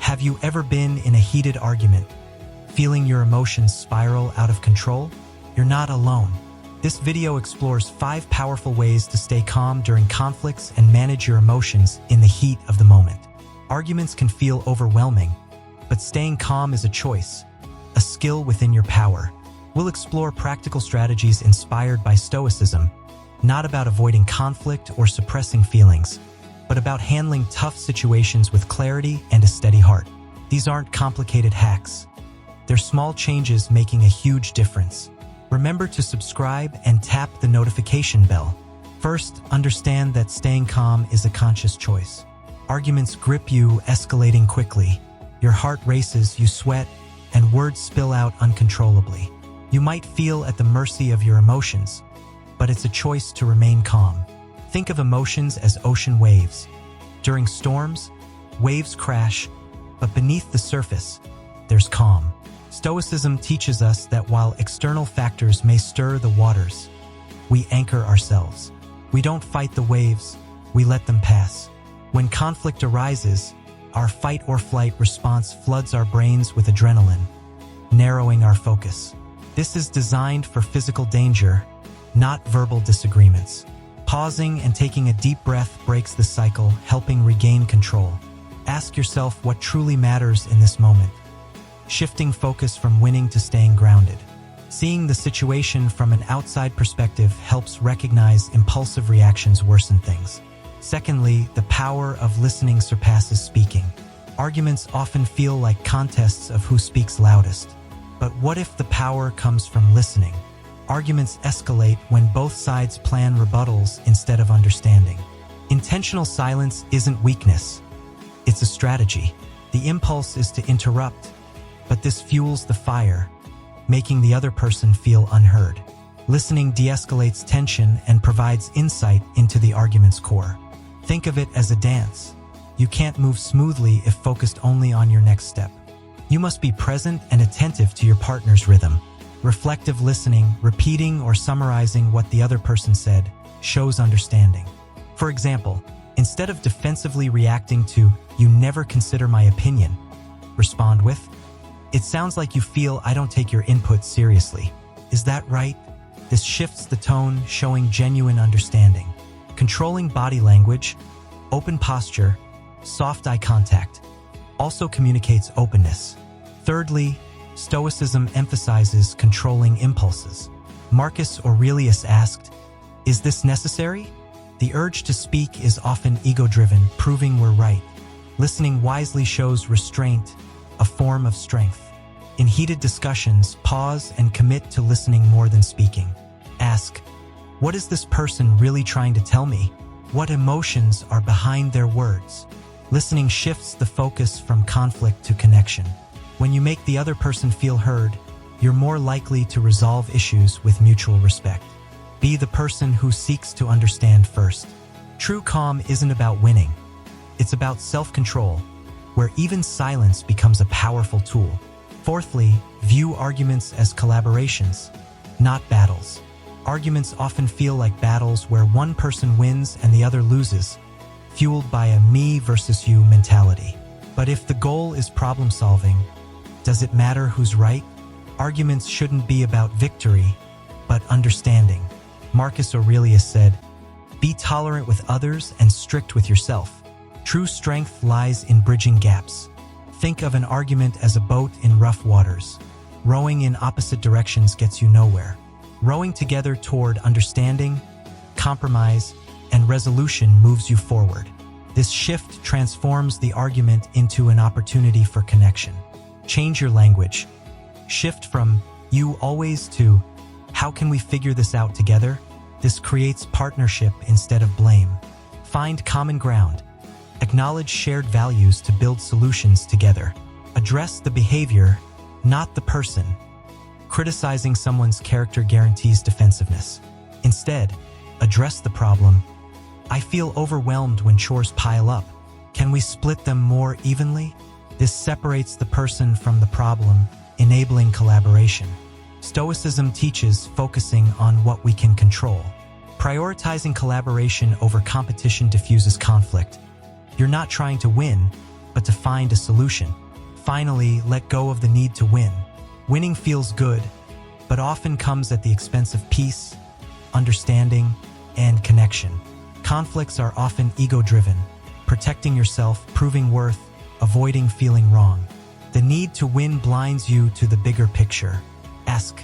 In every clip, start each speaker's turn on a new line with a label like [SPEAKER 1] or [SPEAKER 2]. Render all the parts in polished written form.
[SPEAKER 1] Have you ever been in a heated argument, feeling your emotions spiral out of control? You're not alone. This video explores 5 powerful ways to stay calm during conflicts and manage your emotions in the heat of the moment. Arguments can feel overwhelming, but staying calm is a choice, a skill within your power. We'll explore practical strategies inspired by Stoicism, not about avoiding conflict or suppressing feelings, but about handling tough situations with clarity and a steady heart. These aren't complicated hacks. They're small changes making a huge difference. Remember to subscribe and tap the notification bell. First, understand that staying calm is a conscious choice. Arguments grip you, escalating quickly. Your heart races, you sweat, and words spill out uncontrollably. You might feel at the mercy of your emotions, but it's a choice to remain calm. Think of emotions as ocean waves. During storms, waves crash, but beneath the surface, there's calm. Stoicism teaches us that while external factors may stir the waters, we anchor ourselves. We don't fight the waves, we let them pass. When conflict arises, our fight or flight response floods our brains with adrenaline, narrowing our focus. This is designed for physical danger, not verbal disagreements. Pausing and taking a deep breath breaks the cycle, helping regain control. Ask yourself what truly matters in this moment, shifting focus from winning to staying grounded. Seeing the situation from an outside perspective helps recognize impulsive reactions worsen things. Secondly, the power of listening surpasses speaking. Arguments often feel like contests of who speaks loudest. But what if the power comes from listening? Arguments escalate when both sides plan rebuttals instead of understanding. Intentional silence isn't weakness, it's a strategy. The impulse is to interrupt, but this fuels the fire, making the other person feel unheard. Listening de-escalates tension and provides insight into the argument's core. Think of it as a dance. You can't move smoothly if focused only on your next step. You must be present and attentive to your partner's rhythm. Reflective listening, repeating or summarizing what the other person said, shows understanding. For example, instead of defensively reacting to, "You never consider my opinion," respond with, "It sounds like you feel I don't take your input seriously. Is that right?" This shifts the tone, showing genuine understanding. Controlling body language, open posture, soft eye contact also communicates openness. Thirdly, Stoicism emphasizes controlling impulses. Marcus Aurelius asked, "Is this necessary?" The urge to speak is often ego-driven, proving we're right. Listening wisely shows restraint, a form of strength. In heated discussions, pause and commit to listening more than speaking. Ask, "What is this person really trying to tell me? What emotions are behind their words?" Listening shifts the focus from conflict to connection. When you make the other person feel heard, you're more likely to resolve issues with mutual respect. Be the person who seeks to understand first. True calm isn't about winning. It's about self-control, where even silence becomes a powerful tool. Fourthly, view arguments as collaborations, not battles. Arguments often feel like battles where one person wins and the other loses, fueled by a me versus you mentality. But if the goal is problem-solving, does it matter who's right? Arguments shouldn't be about victory, but understanding. Marcus Aurelius said, "Be tolerant with others and strict with yourself." True strength lies in bridging gaps. Think of an argument as a boat in rough waters. Rowing in opposite directions gets you nowhere. Rowing together toward understanding, compromise, and resolution moves you forward. This shift transforms the argument into an opportunity for connection. Change your language. Shift from "you always" to "how can we figure this out together?" This creates partnership instead of blame. Find common ground. Acknowledge shared values to build solutions together. Address the behavior, not the person. Criticizing someone's character guarantees defensiveness. Instead, address the problem. "I feel overwhelmed when chores pile up. Can we split them more evenly?" This separates the person from the problem, enabling collaboration. Stoicism teaches focusing on what we can control. Prioritizing collaboration over competition diffuses conflict. You're not trying to win, but to find a solution. Finally, let go of the need to win. Winning feels good, but often comes at the expense of peace, understanding, and connection. Conflicts are often ego-driven, protecting yourself, proving worth, avoiding feeling wrong. The need to win blinds you to the bigger picture. Ask,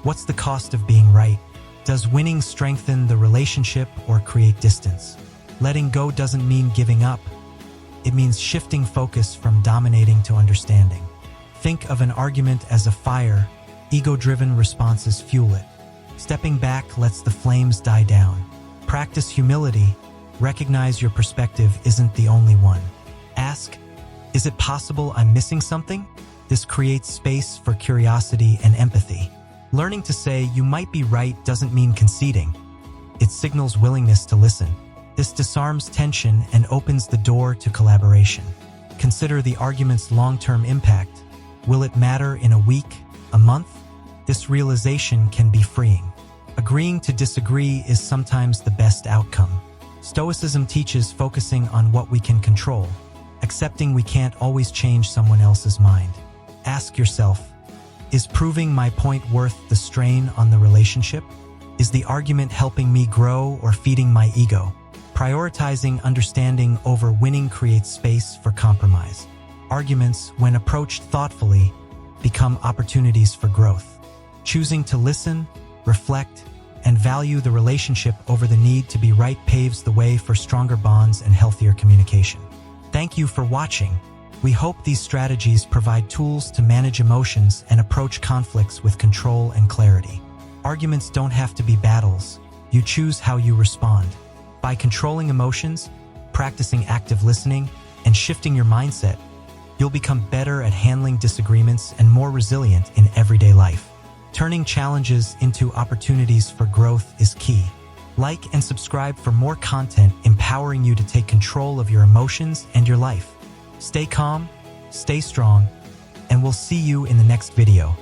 [SPEAKER 1] what's the cost of being right? Does winning strengthen the relationship or create distance? Letting go doesn't mean giving up. It means shifting focus from dominating to understanding. Think of an argument as a fire. Ego-driven responses fuel it. Stepping back lets the flames die down. Practice humility. Recognize your perspective isn't the only one. Ask, is it possible I'm missing something? This creates space for curiosity and empathy. Learning to say you might be right doesn't mean conceding. It signals willingness to listen. This disarms tension and opens the door to collaboration. Consider the argument's long-term impact. Will it matter in a week, a month? This realization can be freeing. Agreeing to disagree is sometimes the best outcome. Stoicism teaches focusing on what we can control, accepting we can't always change someone else's mind. Ask yourself, is proving my point worth the strain on the relationship? Is the argument helping me grow or feeding my ego? Prioritizing understanding over winning creates space for compromise. Arguments, when approached thoughtfully, become opportunities for growth. Choosing to listen, reflect, and value the relationship over the need to be right paves the way for stronger bonds and healthier communication. Thank you for watching. We hope these strategies provide tools to manage emotions and approach conflicts with control and clarity. Arguments don't have to be battles. You choose how you respond. By controlling emotions, practicing active listening, and shifting your mindset, you'll become better at handling disagreements and more resilient in everyday life. Turning challenges into opportunities for growth is key. Like and subscribe for more content empowering you to take control of your emotions and your life. Stay calm, stay strong, and we'll see you in the next video.